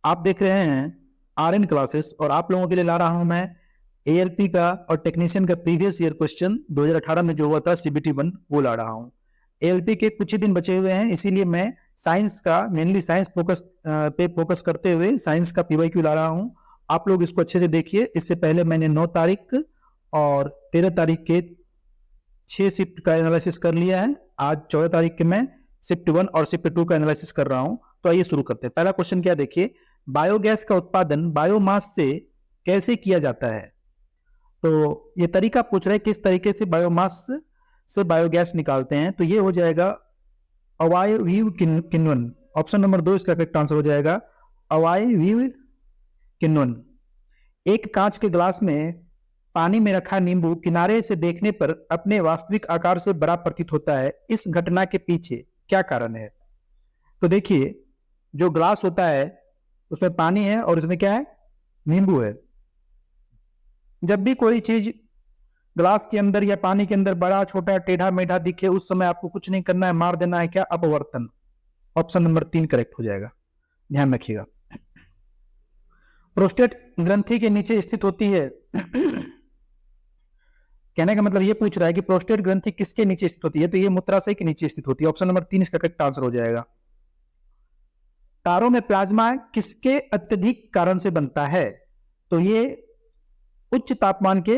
आप देख रहे हैं आरएन क्लासेस और आप लोगों के लिए ला रहा हूं मैं एएलपी का और टेक्नीशियन का प्रीवियस ईयर क्वेश्चन 2018 में जो हुआ था सीबीटी 1 वो ला रहा हूं। एएलपी के कुछ ही दिन बचे हुए हैं, इसीलिए मैं साइंस का मेनली साइंस फोकस करते हुए साइंस का पीवाईक्यू ला रहा हूं। आप लोग इसको अच्छे से देखिए। इससे पहले मैंने 9 तारीख और 13 तारीख के 6 शिफ्ट का एनालिसिस कर लिया है। आज 14 तारीख के मैं शिफ्ट 1 और शिफ्ट 2 का एनालिसिस कर रहा हूं। तो आइए शुरू करते हैं। पहला क्वेश्चन क्या देखिए, बायोगैस का उत्पादन बायोमास से कैसे किया जाता है। तो ये तरीका पूछ रहा है किस तरीके से बायोमास से बायोगैस निकालते हैं। तो ये हो जाएगा अवायवीय किण्वन। ऑप्शन नंबर 2 इसका करेक्ट आंसर हो जाएगा अवायवीय किण्वन। एक कांच के ग्लास में पानी में रखा नींबू किनारे से देखने पर अपने वास्तविक आकार से बड़ा प्रतीत होता है। इस घटना के पीछे क्या कारण है। तो देखिए, जो ग्लास होता है उसमें पानी है और उसमें क्या है, नींबू है। जब भी कोई चीज ग्लास के अंदर या पानी के अंदर बड़ा छोटा टेढ़ा मेढ़ा दिखे, उस समय आपको कुछ नहीं करना है, मार देना है क्या, अपवर्तन। ऑप्शन नंबर 3 करेक्ट हो जाएगा, ध्यान रखिएगा। प्रोस्टेट ग्रंथि के नीचे स्थित होती है। कहने का मतलब ये पूछ रहा है कि प्रोस्टेट ग्रंथि किसके नीचे स्थित होती है। तो ये मूत्राशय के नीचे स्थित होती है। ऑप्शन नंबर 3 इसका करेक्ट आंसर हो जाएगा। तारों में प्लाज्मा किसके अत्यधिक कारण से बनता है। तो ये उच्च तापमान के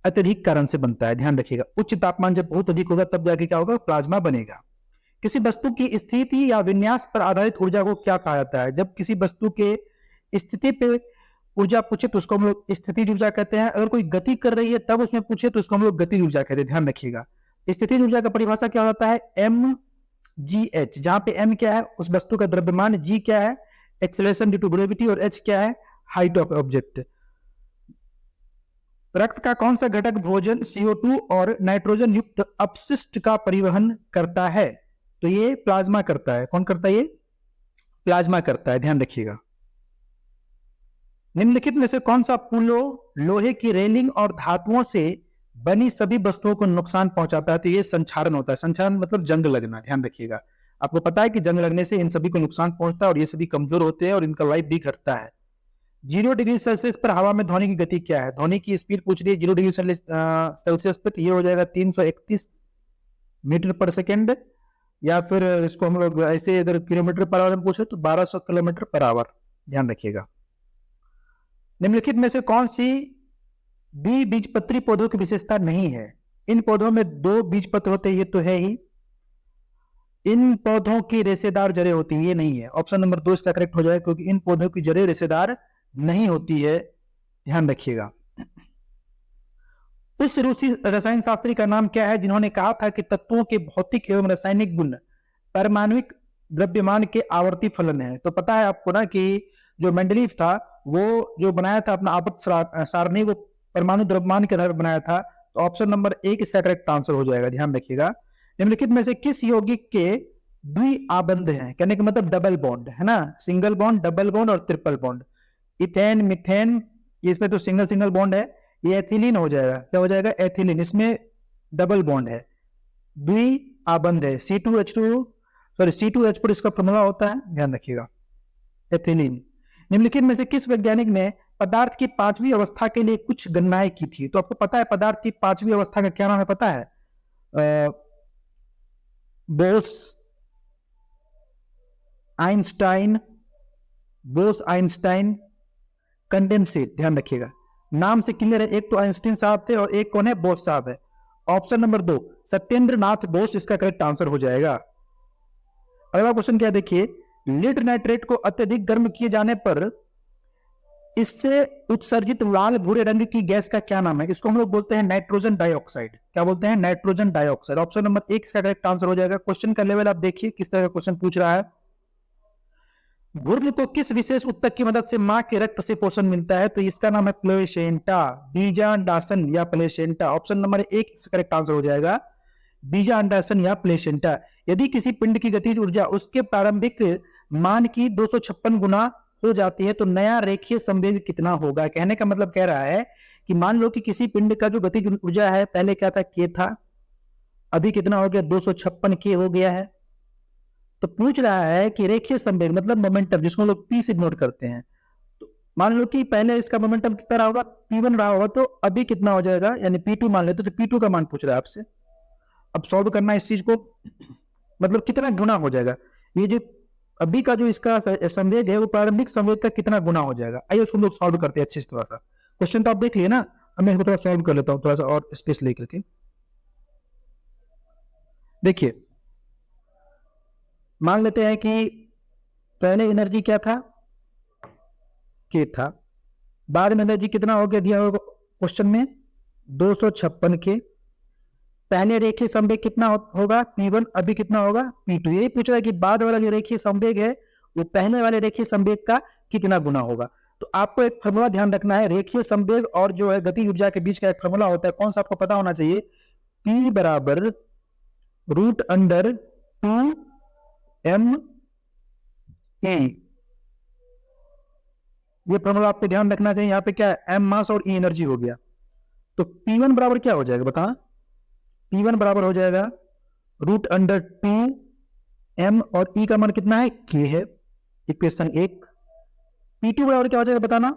अत्यधिक कारण से बनता है, ध्यान रखिएगा। उच्च तापमान जब बहुत अधिक होगा तब जाके क्या होगा, प्लाज्मा बनेगा। किसी वस्तु की स्थिति या विन्यास पर आधारित ऊर्जा को क्या कहा जाता है। जब किसी वस्तु के स्थिति पे ऊर्जा पूछे तो उसको हम लोग स्थितिज ऊर्जा कहते हैं। अगर कोई गति कर रही है तब उसमें पूछे तो उसको हम लोग गतिज ऊर्जा कहते हैं, ध्यान रखिएगा। स्थितिज ऊर्जा का परिभाषा क्या होता है, mgh, जहां पे m क्या है उस वस्तु का द्रव्यमान, g क्या है एक्सेलरेशन ड्यू टू ग्रेविटी और h क्या है हाइट ऑफ ऑब्जेक्ट। रक्त का कौन सा घटक भोजन, CO2 और नाइट्रोजन युक्त अपशिष्ट का परिवहन करता है। तो ये प्लाज्मा करता है। कौन करता है, ये प्लाज्मा करता है, ध्यान रखिएगा। निम्नलिखित में से कौन सा पुलो लोहे की रेलिंग और धातुओं से बनी सभी वस्तुओं को नुकसान पहुंचाता है। तो ये संक्षारण होता है। संक्षारण मतलब जंग लगना, ध्यान रखिएगा। आपको पता है कि जंग लगने से इन सभी को नुकसान पहुंचता है और ये सभी कमजोर होते हैं और इनका लाइफ भी घटता है। 0 डिग्री सेल्सियस पर हवा में ध्वनि की गति क्या है। ध्वनि की स्पीड पूछ रही है 0 डिग्री सेल्सियस पर, तो ये हो जाएगा 331 मीटर पर सेकेंड, या फिर इसको हम लोग ऐसे अगर किलोमीटर पर आवर में पूछे तो 1200 किलोमीटर पर आवर, ध्यान रखिएगा। निम्नलिखित में से कौन सी द्विबीजपत्री पौधों की विशेषता नहीं है। इन पौधों में 2 बीजपत्र होते हैं, ये तो है ही। इन पौधों की रेशेदार जड़ें होती है, ये नहीं है। ऑप्शन नंबर 2 इसका करेक्ट हो जाएगा, क्योंकि इन पौधों की जड़ें रेशेदार नहीं होती है, ध्यान रखिएगा। उस रूसी रसायन शास्त्री का नाम क्या है जिन्होंने कहा था कि तत्वों के भौतिक एवं रासायनिक गुण परमाणुविक द्रव्यमान के आवर्ती फलन है। तो पता है आपको ना कि जो मेंडलीव था वो जो बनाया था अपना आवर्त सारणी, वो परमाणु द्रव्यमान के आधार पर बनाया था। तो ऑप्शन नंबर 1 इसका करेक्ट आंसर हो जाएगा, ध्यान रखिएगा। निम्नलिखित में से किस यौगिक के द्विआबंध हैं, कहने का मतलब डबल बॉन्ड है ना, सिंगल बॉन्ड, डबल बॉन्ड और ट्रिपल बॉन्ड। इथेन, मिथेन, इसमें तो सिंगल सिंगल बॉन्ड है। ये एथिलीन हो जाएगा, क्या हो जाएगा, एथिलीन। इसमें डबल बॉन्ड है, द्विआबंध है। C2H4 इसका फॉर्मूला होता है, ध्यान रखिएगा, एथिलीन। निम्नलिखित में से किस वैज्ञानिक ने पदार्थ की 5वीं अवस्था के लिए कुछ गणनाएं की थी। तो आपको पता है पदार्थ की 5वीं अवस्था का क्या नाम है, पता है, बोस आइंस्टाइन कंडेंसेट, ध्यान रखिएगा। नाम से क्लियर है, एक तो आइंस्टीन साहब थे और एक कौन है, बोस साहब है। ऑप्शन नंबर 2 सत्येंद्र नाथ बोस इसका करेक्ट आंसर हो जाएगा। अगला क्वेश्चन क्या देखिए, लीड नाइट्रेट को अत्यधिक गर्म किए जाने पर इससे उत्सर्जित लाल भूरे रंग की गैस का क्या नाम है। इसको हम लोग बोलते हैं नाइट्रोजन डाइऑक्साइड। क्या बोलते हैं, नाइट्रोजन डाइऑक्साइड। ऑप्शन नंबर 1 इसका करेक्ट आंसर हो जाएगा। क्वेश्चन का लेवल आप देखिए किस तरह का क्वेश्चन पूछ रहा है। भ्रूण को किस विशेष उत्तक की मदद से मां के रक्त से पोषण मिलता है। तो इसका नाम है प्लेसेंटा, बीजांडासन या प्लेसेंटा। ऑप्शन नंबर 1 इसका करेक्ट आंसर हो जाएगा, बीजांडासन या प्लेसेंटा। यदि किसी पिंड की गतिज ऊर्जा उसके प्रारंभिक मान की 256 गुना हो जाती है तो नया रेखीय संवेग कितना होगा। कहने का मतलब कह रहा है कि मान लो कि किसी पिंड का जो गतिज ऊर्जा है, पहले क्या था, k था, अभी कितना हो गया, 256 k हो गया है। तो पूछ रहा है कि रेखीय संवेग मतलब मोमेंटम, जिसको लोग पी से नोट करते हैं। तो मान लो कि पहले इसका मोमेंटम कितना रहा होगा, P1 रहा होगा, तो अभी कितना हो जाएगा, यानी P2 मान लेते तो P2 का मान पूछ रहा है आपसे। अब सॉल्व करना है इस चीज को, मतलब कितना गुना हो जाएगा, ये जो अभी का जो इसका संवेग है वो प्रारंभिक संवेग का कितना गुना हो जाएगा। आइए उसको हम लोग सॉल्व करते हैं अच्छे से। थोड़ा सा क्वेश्चन तो आप देख लिए ना, अब मैं इसको थोड़ा सॉल्व कर लेता हूँ, थोड़ा सा और स्पेस लेकर के। देखिए मान लेते हैं कि पहले एनर्जी क्या था, के था, बाद में एनर्जी कितना हो गया, दिया होगा क्वेश्चन में 256 के। पहले रेखीय संवेग कितना होगा, P1, अभी कितना होगा P2। यही पूछ रहा है कि बाद वाला जो रेखीय संवेग है वो पहले वाले रेखीय संवेग का कितना गुना होगा। तो आपको एक फॉर्मूला ध्यान रखना है, रेखीय संवेग और जो है गति ऊर्जा के बीच का एक फॉर्मूला होता है, कौन सा आपको पता होना चाहिए, P बराबर √2m_e। ये फॉर्मूला आपको ध्यान रखना चाहिए। यहाँ पे क्या है, m मास और e एनर्जी हो गया। तो P1 बराबर क्या हो जाएगा बता, P1 बराबर हो जाएगा √2m और e का मान कितना है, k है, इक्वेशन 1। P2 बराबर क्या हो जाएगा बताना,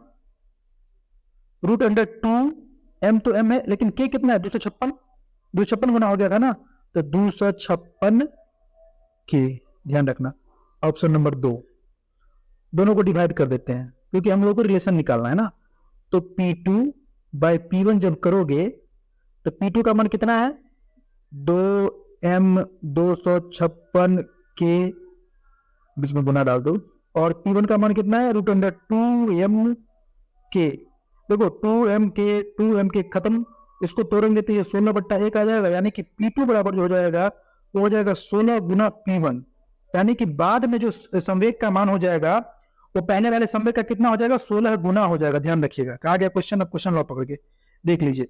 √2m तो m है, लेकिन k कितना है 256 गुना हो गया था ना, तो 256 k। ध्यान रखना ऑप्शन नंबर 2, दोनों को डिवाइड कर देते हैं क्योंकि हम लोग को रिलेशन निकालना है ना। तो P2/P1 जब करोगे तो P2 का मान कितना है, 2m 256 के बीच में गुना डाल दो, और P1 का मान कितना है, √2m के। देखो 2m के खत्म, इसको तोड़ेंगे तो ये 16/1 आ जाएगा, यानी कि P2 बराबर जो हो जाएगा वो हो जाएगा 16 गुना P1, यानी कि बाद में जो संवेग का मान हो जाएगा वो पहले वाले संवेग का कितना हो जाएगा, 16 गुना हो जाएगा। ध्यान रखिएगा, कहा गया क्वेश्चन, अब क्वेश्चन लो पकड़ के देख लीजिए।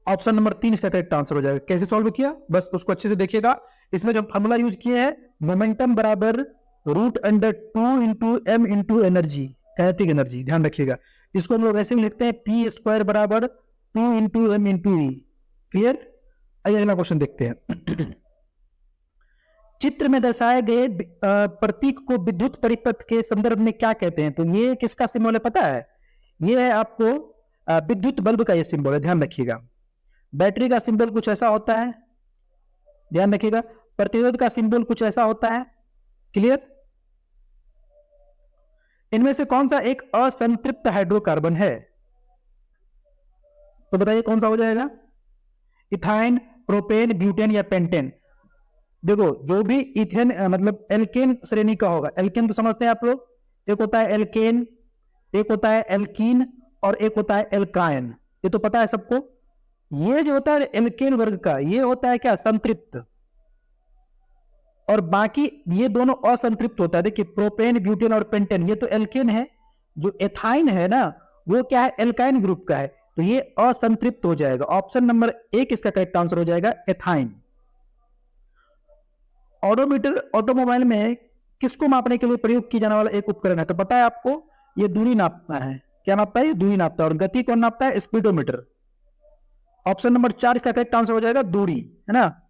ऑप्शन नंबर 3 इसका करेक्ट आंसर हो जाएगा। कैसे सॉल्व किया, बस उसको अच्छे से देखिएगा। इसमें जो फॉर्मूला यूज किए हैं, मोमेंटम बराबर √2 m into energy, kinetic energy. ध्यान रखिएगा, इसको हम लोग ऐसे भी लिखते हैं P² बराबर 2 m इंटू e। क्लियर। आइए अगला क्वेश्चन देखते हैं। चित्र में दर्शाए गए प्रतीक को विद्युत परिपथ के संदर्भ में क्या कहते हैं। तो ये किसका सिंबल है पता है, ये है आपको विद्युत बल्ब का ये सिंबल है। ध्यान रखिएगा, बैटरी का सिंबल कुछ ऐसा होता है, ध्यान रखिएगा, प्रतिरोध का सिंबल कुछ ऐसा होता है। क्लियर। इनमें से कौन सा एक असंतृप्त हाइड्रोकार्बन है, तो बताइए कौन सा हो जाएगा, इथाइन, प्रोपेन, ब्यूटेन या पेंटेन। देखो जो भी इथेन मतलब एल्केन श्रेणी का होगा, एल्केन तो समझते हैं आप लोग, एक होता है एल्केन, एक होता है एल्कीन और एक होता है एल्काइन, ये तो पता है सबको। ये जो होता है एल्केन वर्ग का, ये होता है क्या, संतृप्त, और बाकी ये दोनों असंतृप्त होता है। देखिए प्रोपेन, ब्यूटेन और पेंटेन, ये तो एल्केन है, जो एथाइन है ना वो क्या है, एल्काइन ग्रुप का है, तो ये असंतृप्त हो जाएगा। ऑप्शन नंबर 1 इसका करेक्ट आंसर हो जाएगा, एथाइन। ऑडोमीटर ऑटोमोबाइल में किसको मापने के लिए प्रयोग किया जाने वाला एक उपकरण है, तो पता है आपको, ये दूरी नापता है। क्या नापता है, ये दूरी नापता है। और गति कौन नापता है, स्पीडोमीटर। ऑप्शन नंबर 4 इसका करेक्ट आंसर हो जाएगा, दूरी, है ना।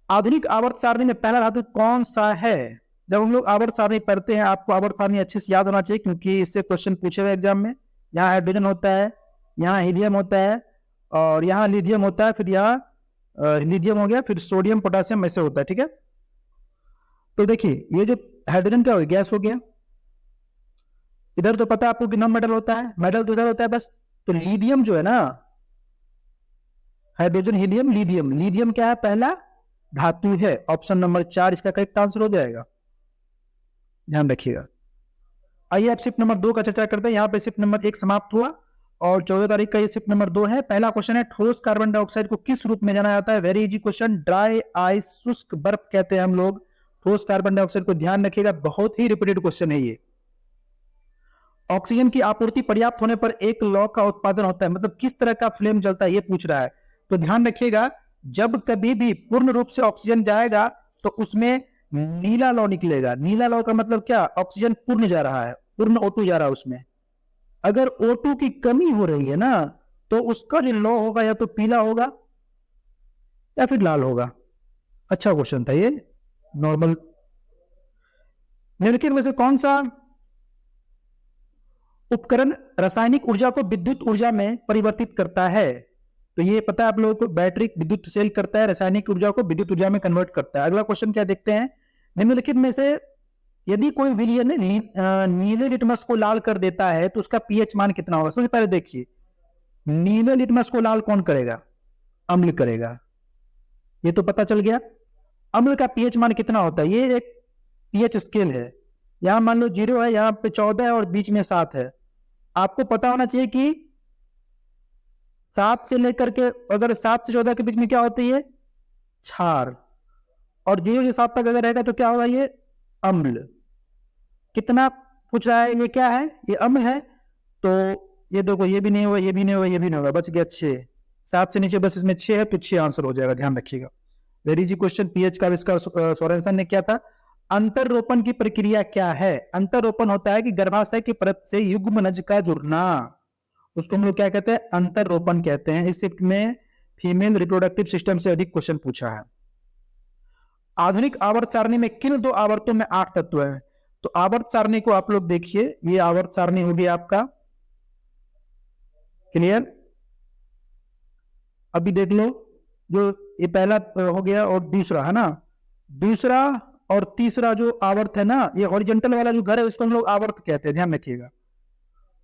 आधुनिक आवर्त सारणी में पहला धातु कौन सा है। जब हम लोग आवर्त सारणी पढ़ते हैं, आपको आवर्त सारणी अच्छे से याद होना चाहिए क्योंकि इससे क्वेश्चन पूछे हुए एग्जाम में। यहाँ हाइड्रोजन होता है, यहाँ हीलियम होता है, और यहाँ लिथियम होता है, फिर यहाँ लिथियम हो गया, फिर सोडियम पोटेशियम ऐसे होता है। ठीक है, तो देखिए ये जो हाइड्रोजन का गैस हो गया, इधर तो पता है आपको कि नॉन मेटल होता है, मेटल तो इधर होता है बस। तो लिथियम जो है ना, हाइड्रोजन, हीलियम, लिथियम, लिथियम क्या है, पहला धातु है। ऑप्शन नंबर 4 इसका करेक्ट आंसर हो जाएगा, ध्यान रखिएगा। आइए अब शिफ्ट नंबर 2 का चर्चा करते हैं। यहाँ पे शिफ्ट नंबर 1 समाप्त हुआ और 14 तारीख का ये शिफ्ट नंबर 2 है। पहला क्वेश्चन है, ठोस कार्बन डाइऑक्साइड को किस रूप में जाना जाता है। Very easy question, dry ice, शुष्क बर्फ कहते हैं हम लोग ठोस कार्बन डाइऑक्साइड को। ध्यान रखिएगा, बहुत ही रिपीटेड क्वेश्चन है ये। ऑक्सीजन की आपूर्ति पर्याप्त होने पर एक लौ का उत्पादन होता है, मतलब किस तरह का फ्लेम जलता है ये पूछ रहा है। तो ध्यान रखिएगा, जब कभी भी पूर्ण रूप से ऑक्सीजन जाएगा तो उसमें नीला लौ निकलेगा। नीला लौ का मतलब क्या, ऑक्सीजन पूर्ण जा रहा है, पूर्ण O2 जा रहा है उसमें। अगर O2 की कमी हो रही है ना, तो उसका जो लौ होगा या तो पीला होगा या फिर लाल होगा। अच्छा क्वेश्चन था ये, नॉर्मल। निम्नलिखित में से कौन सा उपकरण रासायनिक ऊर्जा को विद्युत ऊर्जा में परिवर्तित करता है? तो ये पता है आप लोगों को, बैटरी विद्युत सेल करता है, रासायनिक ऊर्जा को विद्युत ऊर्जा में कन्वर्ट करता है। अगला क्वेश्चन क्या देखते हैं, निम्नलिखित में से यदि कोई विलयन नीले लिटमस को लाल कर देता है तो उसका पीएच मान कितना होगा? सबसे पहले देखिए, नीले लिटमस को लाल कौन करेगा? अम्ल करेगा, ये तो पता चल गया। अम्ल का पीएच मान कितना होता है? ये एक पीएच स्केल है, यहां मान लो 0 है, यहां पे 14 है और बीच में 7 है। आपको पता होना चाहिए कि 7 से लेकर के, अगर 7 से 14 के बीच में क्या होती है? क्षार। और 0 से 7 तक अगर रहेगा तो क्या होगा? ये अम्ल। कितना पूछ रहा है? ये क्या है? ये अम्ल है। तो ये देखो, ये भी नहीं होगा, ये भी नहीं होगा, ये भी नहीं होगा, बच गया 6। 7 से नीचे बस इसमें 6 है, तो 6 आंसर हो जाएगा, ध्यान रखिएगा। Very easy question. पीएच का इसका सोरेनसन ने क्या था? अंतर रोपण की प्रक्रिया क्या है? अंतर रोपण होता है कि गर्भाशय की परत से युग्मनज का जुड़ना, उसको हम लोग क्या कहते हैं? अंतर रोपण कहते हैं। इस शिफ्ट में फीमेल रिप्रोडक्टिव सिस्टम से अधिक क्वेश्चन पूछा है। आधुनिक आवर्त सारणी में किन 2 आवर्तों में 8 तत्व हैं? तो आवर्त सारणी को आप लोग देखिए, ये आवर्त सारणी होगी आपका, क्लियर? अभी देख लो, जो ये पहला हो गया और दूसरा है ना, दूसरा और तीसरा जो आवर्त है ना, ये हॉरिजॉन्टल वाला जो घर है उसको हम लोग आवर्त कहते हैं, ध्यान रखिएगा।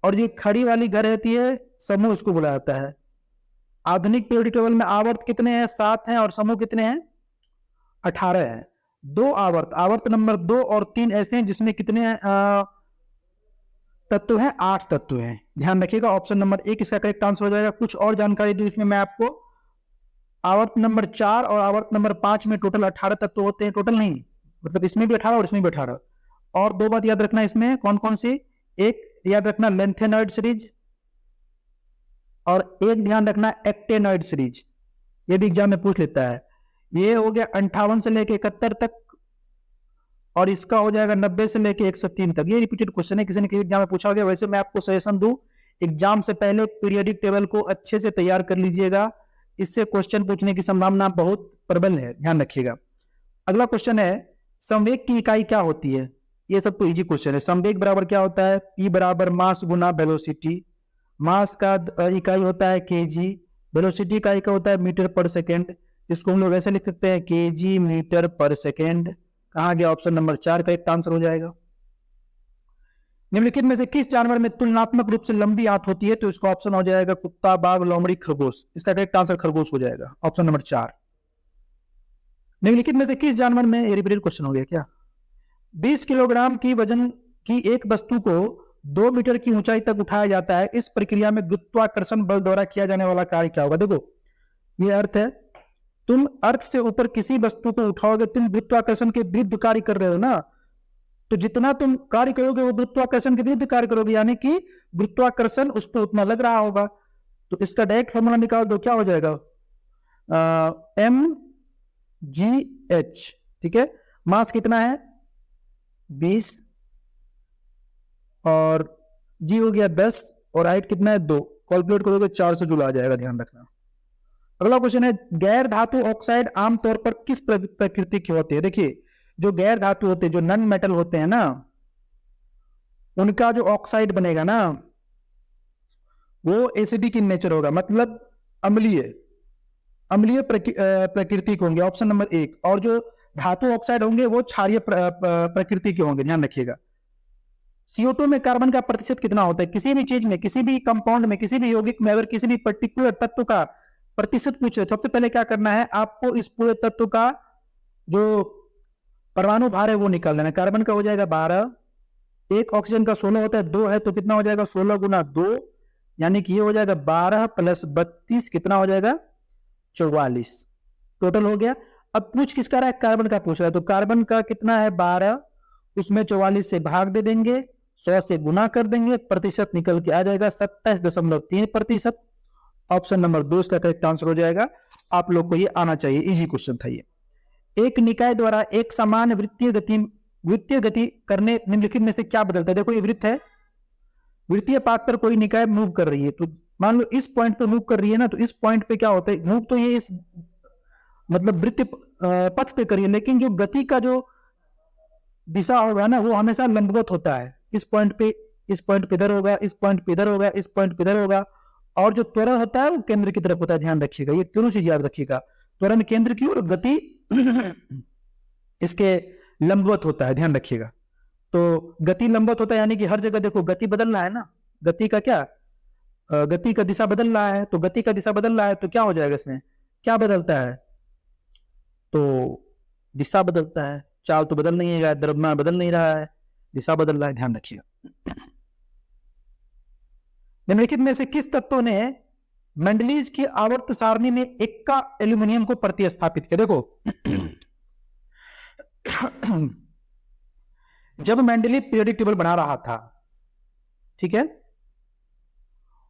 और ये खड़ी वाली घर रहती है समूह, उसको बोला जाता है। आधुनिक पीरियोडिक टेबल में आवर्त कितने हैं? 7 हैं, और समूह कितने हैं? 18 है। 2 आवर्त, आवर्त नंबर 2 और 3 ऐसे हैं जिसमें कितने तत्व हैं? 8 तत्व हैं, ध्यान रखिएगा। ऑप्शन नंबर 1 इसका करेक्ट आंसर हो जाएगा। कुछ और जानकारी दूं इसमें मैं आपको, आवर्त नंबर 4 और आवर्त नंबर 5 में टोटल 18 तत्व होते हैं। टोटल नहीं, मतलब इसमें भी 18 और इसमें भी 18। और 2 बात याद रखना इसमें, कौन कौन सी? एक याद रखना लेंथेनॉइड सीरीज, और एक ध्यान रखना एक्टेनॉइड सीरीज, ये भी एग्जाम में पूछ लेता है। ये हो गया 58 से लेके 71 तक, और इसका हो जाएगा 90 से लेके 103 तक। ये रिपीटेड क्वेश्चन है, किसी ने किसी एग्जाम में पूछा गया। वैसे मैं आपको सजेशन दूं, एग्जाम से पहले पीरियोडिक टेबल को अच्छे से तैयार कर लीजिएगा, इससे क्वेश्चन पूछने की संभावना बहुत प्रबल है, ध्यान रखिएगा। अगला क्वेश्चन है, संवेग की इकाई क्या होती है? ये सब तो इजी क्वेश्चन है। संवेग बराबर क्या होता है? P बराबर मास गुना वेलोसिटी। मास का इकाई होता है केजी, वेलोसिटी का इकाई होता है मीटर पर सेकेंड। इसको हम लोग ऐसे लिख सकते हैं, केजी मीटर पर सेकेंड। कहा गया? ऑप्शन नंबर 4 का एक आंसर हो जाएगा। निम्नलिखित में से किस जानवर में तुलनात्मक रूप से लंबी आंत होती है? तो इसका ऑप्शन हो जाएगा कुत्ता, बाघ, लोमड़ी, खरगोश। इसका करेक्ट आंसर खरगोश हो जाएगा, ऑप्शन नंबर 4। निम्नलिखित में से किस जानवर में, ये रिपीटेड क्वेश्चन हो गया क्या? 20 किलोग्राम की वजन की एक वस्तु को 2 मीटर की ऊंचाई तक उठाया जाता है। इस प्रक्रिया में गुरुत्वाकर्षण बल द्वारा किया जाने वाला कार्य क्या होगा? देखो, ये अर्थ है, तुम अर्थ से ऊपर किसी वस्तु को उठाओगे, तुम गुरुत्वाकर्षण के विरुद्ध कार्य कर रहे हो ना, तो जितना तुम कार्य करोगे वो गुरुत्वाकर्षण के विरुद्ध कार्य करोगे, यानी कि गुरुत्वाकर्षण उस पर उतना लग रहा होगा। तो इसका डायरेक्ट फॉर्मूला निकाल दो, क्या हो जाएगा? mgh, ठीक है। मास कितना है? 20, और जी हो गया 10, और हाइट कितना है? 2। कैलकुलेट करोगे 4 से जुड़ा आ जाएगा, ध्यान रखना। अगला क्वेश्चन है, गैर धातु ऑक्साइड आमतौर पर किस प्रकृति के होते हैं? देखिए, जो गैर धातु होते हैं, जो नॉन मेटल होते हैं ना, उनका जो ऑक्साइड बनेगा ना, वो एसिडिक इन नेचर होगा, मतलब अम्लीय प्रकृति के होंगे, ऑप्शन नंबर 1। और जो धातु ऑक्साइड होंगे वो क्षारीय प्रकृति के होंगे, ध्यान रखिएगा। CO2 में कार्बन का प्रतिशत कितना होता है? किसी भी चीज में, किसी भी कंपाउंड में, किसी भी यौगिक में अगर किसी भी पर्टिकुलर तत्व का प्रतिशत पूछे, सबसे पहले क्या करना है आपको? इस पूरे तत्व का जो परमाणु भार है वो निकाल लेना। कार्बन का हो जाएगा 12, एक ऑक्सीजन का 16 होता है, 2 है तो कितना हो जाएगा? 16 गुना 2, यानी कि ये हो जाएगा 12 प्लस 32, कितना हो जाएगा? 44 टोटल हो गया। अब पूछ किसका रहा है? कार्बन का पूछ रहा है, तो कार्बन का कितना है? 12, उसमें 44 से भाग दे देंगे, 100 से गुना कर देंगे, प्रतिशत निकल के आ जाएगा 27.3%। ऑप्शन नंबर 2 इसका करेक्ट आंसर हो जाएगा। आप लोग को ये आना चाहिए, इजी क्वेश्चन था ये। एक निकाय द्वारा एक समान वृत्तीय गति करने निम्नलिखित में से क्या बदलता है? देखो, ये वृत्त है, वृत्तीय पाथ पर कोई निकाय मूव कर रही है, तो मान लो इस पॉइंट पे मूव कर रही है ना, तो इस पॉइंट पे क्या होता है? मूव तो ये इस मतलब वृत्त पथ पे करिए, लेकिन जो गति का जो दिशा होगा ना वो हमेशा लंबवत होता है। इस पॉइंट पे इधर होगा, इस पॉइंट पे इधर होगा, इस पॉइंट पे इधर होगा, और जो त्वरण होता है वो केंद्र की तरफ होता है। ध्यान रखिएगा, ये तीनों चीज याद रखिएगा, त्वरण केंद्र की और गति इसके लंबवत होता है, ध्यान रखिएगा। तो गति लंबवत होता है यानी कि हर जगह देखो गति बदल रहा है ना, गति का क्या, गति का दिशा बदल रहा है, तो गति का दिशा बदल रहा है तो क्या हो जाएगा, इसमें क्या बदलता है, तो दिशा बदलता है। चाल तो बदल नहीं है, द्रव्यमान बदल नहीं रहा है, दिशा बदल रहा है, ध्यान रखिएगा। निम्नलिखित में से किस तत्व ने मेंडलीज की आवर्त सारणी में एक्का एल्यूमिनियम को प्रतिस्थापित किया? देखो जब मेंडलीव पीरियोडिक टेबल बना रहा था, ठीक है,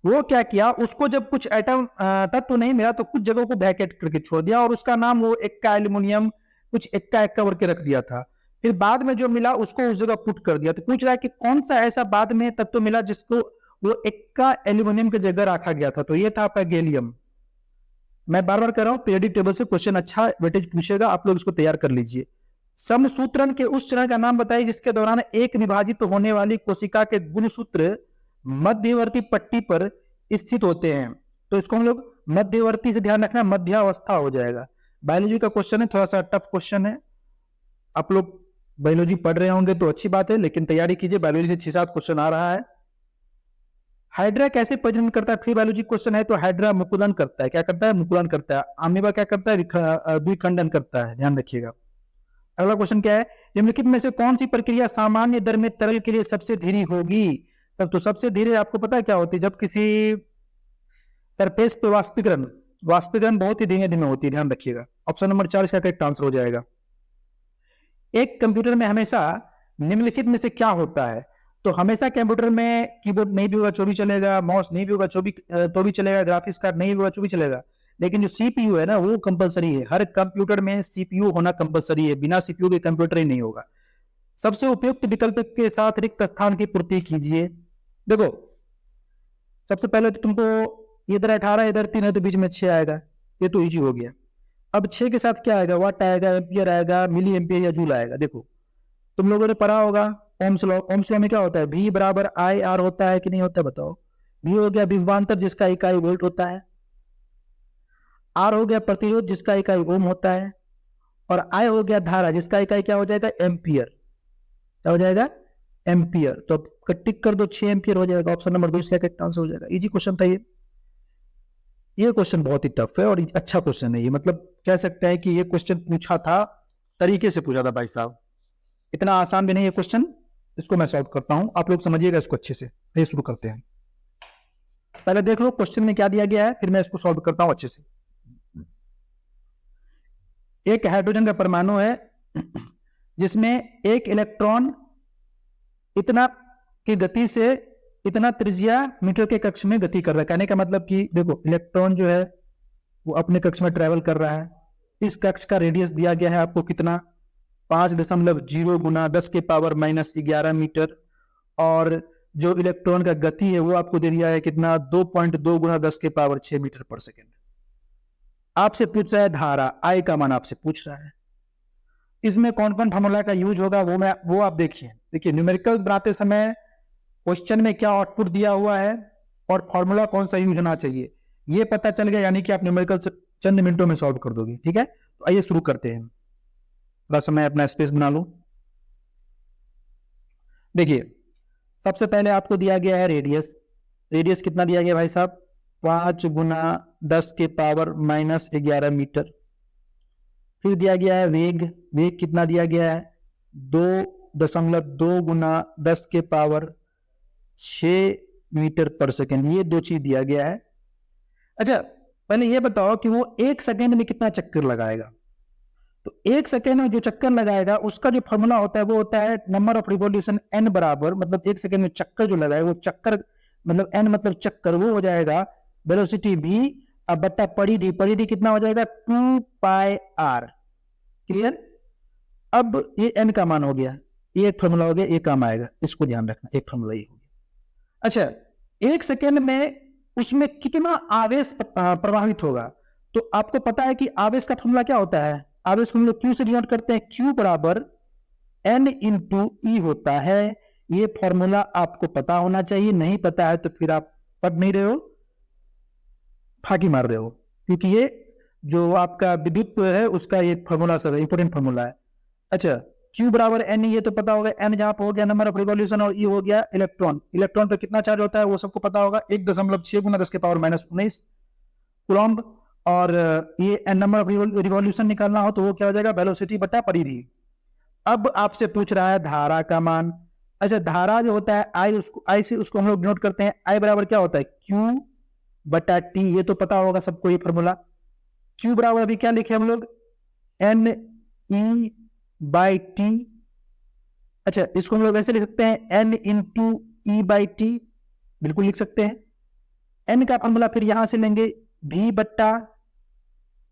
वो क्या किया, उसको जब कुछ एटम तत्व नहीं मिला तो कुछ जगहों को वैकेट करके छोड़ दिया और उसका नाम वो एक्का एल्यूमिनियम कुछ एक्का एक्का करके रख दिया था। फिर बाद में जो मिला उसको उस जगह पुट कर दिया। तो पूछ रहा है कि कौन सा ऐसा बाद में तत्व मिला जिसको वो एक्का एल्यूमिनियम की जगह रखा गया था? तो ये था आपका गैलियम। मैं बार बार कर रहा हूं, पीरियोडिक टेबल से क्वेश्चन अच्छा वेटेज पूछेगा, आप लोग इसको तैयार कर लीजिए। समसूत्रण के उस चरण का नाम बताइए जिसके दौरान एक विभाजित होने वाली कोशिका के गुणसूत्र मध्यवर्ती पट्टी पर स्थित होते हैं। तो इसको हम लोग मध्यवर्ती से ध्यान रखना, मध्यावस्था हो जाएगा। बायोलॉजी का क्वेश्चन है, थोड़ा सा टफ क्वेश्चन है। आप लोग बायोलॉजी पढ़ रहे होंगे तो अच्छी बात है, लेकिन तैयारी कीजिए, बायोलॉजी से 6-7 क्वेश्चन आ रहा है। हाइड्रा कैसे प्रजनन करता है? फ्री बायोलॉजी क्वेश्चन है। तो हाइड्रा मुकुलन करता है। क्या करता है? मुकुलन करता है। अमीबा क्या करता है? द्विखंडन करता है, ध्यान रखिएगा। अगला क्वेश्चन क्या है? निम्नलिखित में से कौन सी प्रक्रिया सामान्य दर में तरल के लिए सबसे धीरे होगी? तो सबसे धीरे आपको पता है क्या होती है? जब किसी सरफेस पे वाष्पीकरण बहुत ही धीमे धीमे होती है, ध्यान रखिएगा। ऑप्शन नंबर 4 इसका करेक्ट आंसर हो जाएगा। एक कंप्यूटर में हमेशा निम्नलिखित में से क्या होता है? तो हमेशा कंप्यूटर में कीबोर्ड नहीं भी होगा तो भी चलेगा, माउस नहीं भी होगा तो भी चलेगा, ग्राफिक्स कार्ड नहीं भी होगा तो भी चलेगा, लेकिन जो सीपीयू है ना वो कंपलसरी है। हर कंप्यूटर में सीपीयू होना कंपलसरी है, बिना सीपीयू के कंप्यूटर ही नहीं होगा। सबसे उपयुक्त विकल्प के साथ रिक्त स्थान की पूर्ति कीजिए। देखो सबसे पहले तो तुमको इधर 18 इधर 3 है तो बीच में 6 आएगा, ये तो इजी हो गया। अब 6 के साथ क्या आएगा? वाट आएगा, एम्पियर आएगा, मिली एम्पियर या जूल आएगा। देखो तुम लोगों ने पढ़ा होगा ओम्स लॉ। ओम्स लॉ में क्या होता है? V बराबर आई आर होता है कि नहीं होता है? बताओ। V हो गया विभवांतर जिसका इकाई वोल्ट होता है, R हो गया प्रतिरोध जिसका इकाई ओम होता है, और I हो गया धारा जिसका इकाई क्या हो जाएगा? एम्पियर। क्या हो जाएगा? एम्पियर। तो टिक कर दो, 6 एम्पियर हो जाएगा। ऑप्शन नंबर 2 इसका करेक्ट आंसर हो जाएगा। इजी क्वेश्चन था ये क्वेश्चन बहुत ही टफ है और अच्छा क्वेश्चन है ये। मतलब कह सकते हैं कि ये क्वेश्चन पूछा था, तरीके से पूछा था भाई साहब। इतना आसान भी नहीं है क्वेश्चन। इसको मैं सॉल्व करता हूं, आप लोग समझिएगा इसको अच्छे से। ये शुरू करते हैं। पहले देख लो क्वेश्चन में क्या दिया गया है, फिर मैं इसको सॉल्व करता हूं अच्छे से। एक हाइड्रोजन का परमाणु है जिसमें एक इलेक्ट्रॉन इतना की गति से इतना त्रिज्या मीटर के कक्ष में गति कर रहा है। कहने का मतलब कि देखो इलेक्ट्रॉन जो है वो अपने कक्ष में ट्रेवल कर रहा है। इस कक्ष का रेडियस दिया गया है आपको कितना? 5.0 गुना 10 के पावर -11 मीटर, और जो इलेक्ट्रॉन का गति है वो आपको दे दिया है कितना? 2.2 गुना 10 के पावर 6 मीटर पर सेकेंड। आपसे पूछ रहा है धारा, आई का मान आपसे पूछ रहा है। इसमें कौन कौन फार्मूला का यूज होगा वो आप देखिए न्यूमेरिकल बनाते समय क्वेश्चन में क्या आउटपुट दिया हुआ है और फॉर्मूला कौन सा यूज होना चाहिए ये पता चल गया, यानी कि आप न्यूमेरिकल चंद मिनटों में सॉल्व कर दोगे। ठीक है, तो आइए शुरू करते हैं। थोड़ा सा मैं अपना स्पेस बना लूं। देखिए सबसे पहले आपको दिया गया है रेडियस कितना दिया गया भाई साहब? 5 गुना 10 के पावर -11 मीटर। फिर दिया गया है वेग कितना दिया गया है? 2.2 गुना 10 के पावर 6 मीटर पर सेकेंड। ये 2 चीज दिया गया है। अच्छा पहले ये बताओ कि वो 1 सेकेंड में कितना चक्कर लगाएगा? तो 1 सेकेंड में जो चक्कर लगाएगा उसका जो फॉर्मूला होता है वो होता है नंबर ऑफ रिवॉल्यूशन n बराबर, मतलब 1 सेकेंड में चक्कर जो लगाएगा वो चक्कर मतलब n मतलब चक्कर, वो हो जाएगा वेलोसिटी v अब बट्टा परिधि कितना हो जाएगा? 2 पाई r। क्लियर? अब ये n का मान हो गया, ये एक फॉर्मूला हो गया, ये काम आएगा, इसको ध्यान रखना, एक फॉर्मूला ये हो गया। अच्छा 1 सेकेंड में उसमें कितना आवेश प्रवाहित होगा? तो आपको पता है कि आवेश का फॉर्मूला क्या होता है? अब इसको हम लोग क्यू से डिनोट करते हैं, क्यू बराबर N इंटू ई होता है। ये फॉर्मूला आपको पता होना चाहिए, नहीं पता है तो फिर आप पढ़ नहीं रहे हो, फाकी मार रहे हो, क्योंकि ये जो आपका विद्युत है उसका ये फॉर्मूला सब इंपोर्टेंट फॉर्मूला है। अच्छा, Q बराबर एन, ये तो पता होगा, एन जहां पर हो गया नंबर ऑफ रिवॉल्यूशन और ई हो गया इलेक्ट्रॉन। इलेक्ट्रॉन पे कितना चार्ज होता है वो सबको पता होगा, 1.6 गुना 10 के पावर -19 कूलम्ब। और ये एन नंबर ऑफ रिवॉल्यूशन निकालना हो तो वो क्या हो जाएगा, वेलोसिटी बटा परिधि। अब आपसे पूछ रहा है धारा का मान। अच्छा, धारा जो होता है आई, उसको आई से उसको हम लोग डिनोट करते हैं, आई बराबर क्या होता है, Q बटा टी, ये तो पता होगा सबको ये फॉर्मूला। Q बराबर अभी क्या लिखे हम लोग, एन ई बाई टी। अच्छा, इसको हम लोग ऐसे लिख सकते हैं, n into E by T, बिल्कुल लिख सकते हैं। एन का फॉर्मूला फिर यहां से लेंगे, भी बट्टा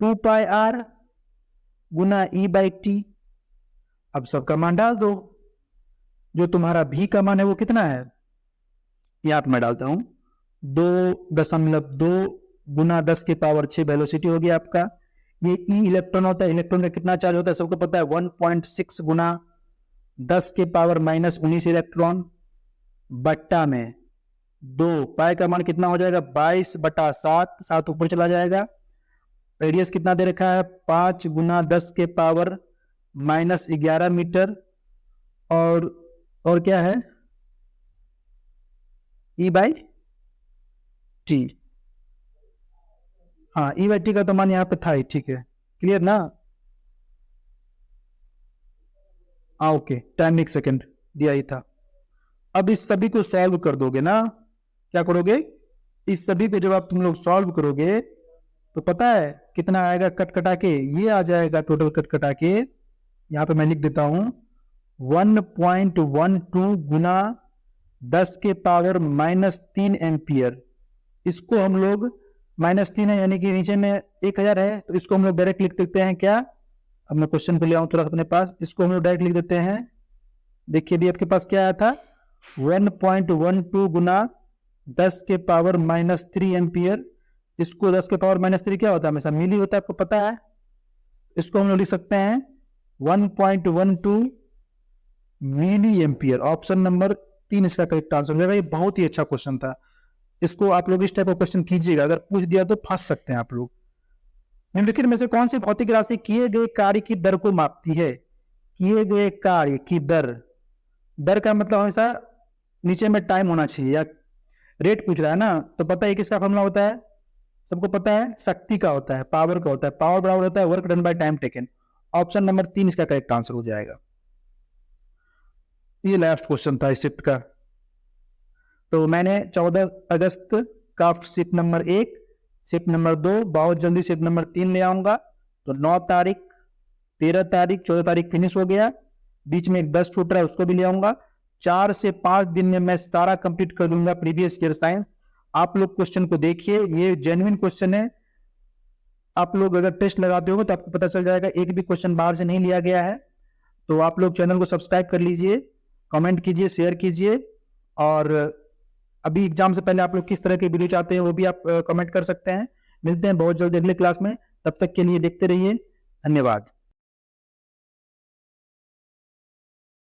2 पाई आर गुना ई बाई टी। अब सबका मान डाल दो, जो तुम्हारा भी का मान है वो कितना है, यहां पर मैं डालता हूं 2.2 गुना 10 के पावर 6 वेलोसिटी हो गया आपका। ये ई इलेक्ट्रॉन होता है, इलेक्ट्रॉन का कितना चार्ज होता है सबको पता है, 1.6 गुना 10 के पावर -19 इलेक्ट्रॉन बट्टा में 2, पाई का मान कितना हो जाएगा, 22 बटा 7, 7 ऊपर चला जाएगा। रेडियस कितना दे रखा है, 5 गुना 10 के पावर -11 मीटर। और क्या है, ई बाई टी। हाँ, ई बाई टी का तो मान यहाँ पे था ही, ठीक है, क्लियर ना। हाँ ओके, टाइम 1 सेकेंड दिया ही था। अब इस सभी को सॉल्व कर दोगे ना, क्या करोगे, इस सभी पे जब आप तुम लोग सॉल्व करोगे तो पता है कितना आएगा, कट कटा के ये आ जाएगा, टोटल कट कटा के यहाँ पे मैं लिख देता हूं 1.12 गुना 10 के पावर -3 एम्पियर। इसको हम लोग -3 है यानी कि नीचे में 1000 है, तो इसको हम लोग डायरेक्ट लिख देते हैं क्या, अब मैं क्वेश्चन पे ले आऊं थोड़ा अपने पास, इसको हम लोग डायरेक्ट लिख देते हैं। देखिए भी आपके पास क्या आया था, 1.12 गुना 10 के पावर -3 एम्पियर। इसको 10 के पावर -3 क्या होता है, हमेशा मिली होता है, आपको पता है। इसको हम लोग लिख सकते हैं 1.12 मिली एम्पियर। ऑप्शन नंबर 3 इसका करेक्ट आंसर हो जाएगा। ये बहुत ही अच्छा क्वेश्चन था, इसको आप लोग इस टाइप का क्वेश्चन कीजिएगा, अगर पूछ दिया तो फंस सकते हैं आप लोग। निम्नलिखित में से कौन सी भौतिक राशि किए गए कार्य की दर को मापती है, किए गए कार्य की दर, दर का मतलब हमेशा नीचे में टाइम होना चाहिए, या रेट पूछ रहा है ना, तो पता है किसका फॉर्मूला होता है, सबको पता है, शक्ति का होता है, पावर का होता है, पावर बराबर होता है work done by time taken. Option number 3 इसका करेक्ट आंसर हो जाएगा। ये लास्ट क्वेश्चन था इस शिफ्ट का। तो मैंने 14 अगस्त का शिफ्ट नंबर 1, शिफ्ट नंबर 2, बहुत जल्दी शिफ्ट नंबर 3 ले आऊंगा। तो 9 तारीख, 13 तारीख, 14 तारीख फिनिश हो गया, बीच में एक 10 छूट रहा है, उसको भी ले आऊंगा। 4 से 5 दिन में मैं सारा कंप्लीट कर दूंगा प्रीवियस ईयर साइंस। आप लोग क्वेश्चन को देखिए, ये जेन्युइन क्वेश्चन है। आप लोग अगर टेस्ट लगाते हो तो आपको पता चल जाएगा, एक भी क्वेश्चन बाहर से नहीं लिया गया है। तो आप लोग चैनल को सब्सक्राइब कर लीजिए, कमेंट कीजिए, शेयर कीजिए, और अभी एग्जाम से पहले आप लोग किस तरह के वीडियो चाहते हैं वो भी आप कमेंट कर सकते हैं। मिलते हैं बहुत जल्द अगले क्लास में, तब तक के लिए देखते रहिए, धन्यवाद।